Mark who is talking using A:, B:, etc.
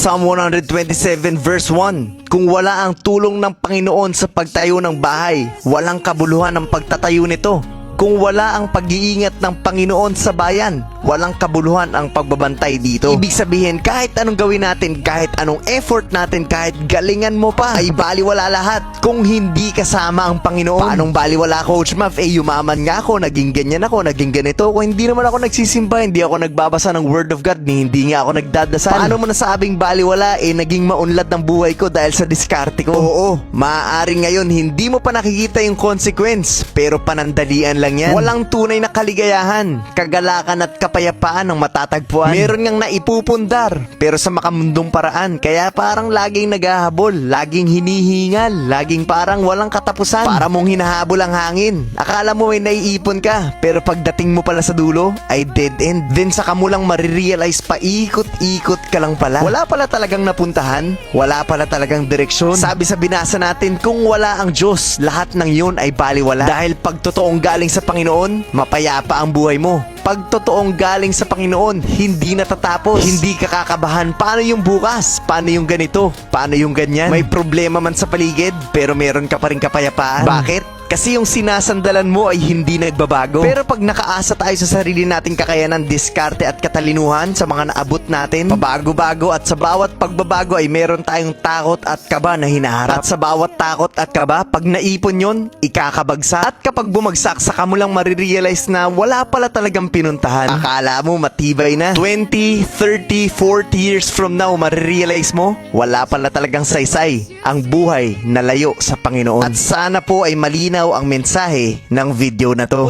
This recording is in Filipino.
A: Psalm 127 verse 1. Kung wala ang tulong ng Panginoon sa pagtayo ng bahay, walang kabuluhan ang pagtatayo nito. Kung wala ang pag-iingat ng Panginoon sa bayan, walang kabuluhan ang pagbabantay dito. Ibig sabihin, kahit anong gawin natin, kahit anong effort natin, kahit galingan mo pa, ay baliwala lahat kung hindi kasama ang Panginoon. Paanong baliwala, Coach Mav? Yumaman nga ako, naging ganyan ako, naging ganito ako. Hindi naman ako nagsisimba, hindi ako nagbabasa ng Word of God, hindi nga ako nagdadasal. Paano mo nasabing baliwala? Naging maunlad ng buhay ko dahil sa diskarte ko. Oo, maaaring ngayon hindi mo pa nakikita yung consequence, pero panandalian lang yan. Walang tunay na kaligayahan, kagalakan at kapayapaan ang matatagpuan. Meron ngang naipupundar, pero sa makamundong paraan. Kaya parang laging naghahabol, laging hinihingal, laging parang walang katapusan. Para mong hinahabol ang hangin. Akala mo may naiipon ka, pero pagdating mo pala sa dulo, ay dead end. Then saka mo lang marirealize paikot-ikot ka lang pala. Wala pala talagang napuntahan, wala pala talagang direksyon. Sabi sa binasa natin, kung wala ang Diyos, lahat ng yun ay baliwala. Dahil pag totoong galing sa Panginoon, mapayapa ang buhay mo. Pag totoong galing sa Panginoon, hindi natatapos. Hindi ka kakabahan. Paano yung bukas? Paano yung ganito? Paano yung ganyan? May problema man sa paligid, pero meron ka pa rin kapayapaan. Bakit? Kasi yung sinasandalan mo ay hindi nagbabago. Pero pag nakaasa tayo sa sarili nating kakayanan, diskarte at katalinuhan sa mga naabot natin, pabago-bago at sa bawat pagbabago ay meron tayong takot at kaba na hinaharap. At sa bawat takot at kaba, pag naipon yon, ikakabagsak. At kapag bumagsak, saka mo lang marirealize na wala pala talagang pinuntahan. Akala mo matibay na. 20, 30, 40 years from now, marirealize mo, wala pala talagang saysay ang buhay na layo sa Panginoon. At sana po ay malinaw ang mensahe ng video na to.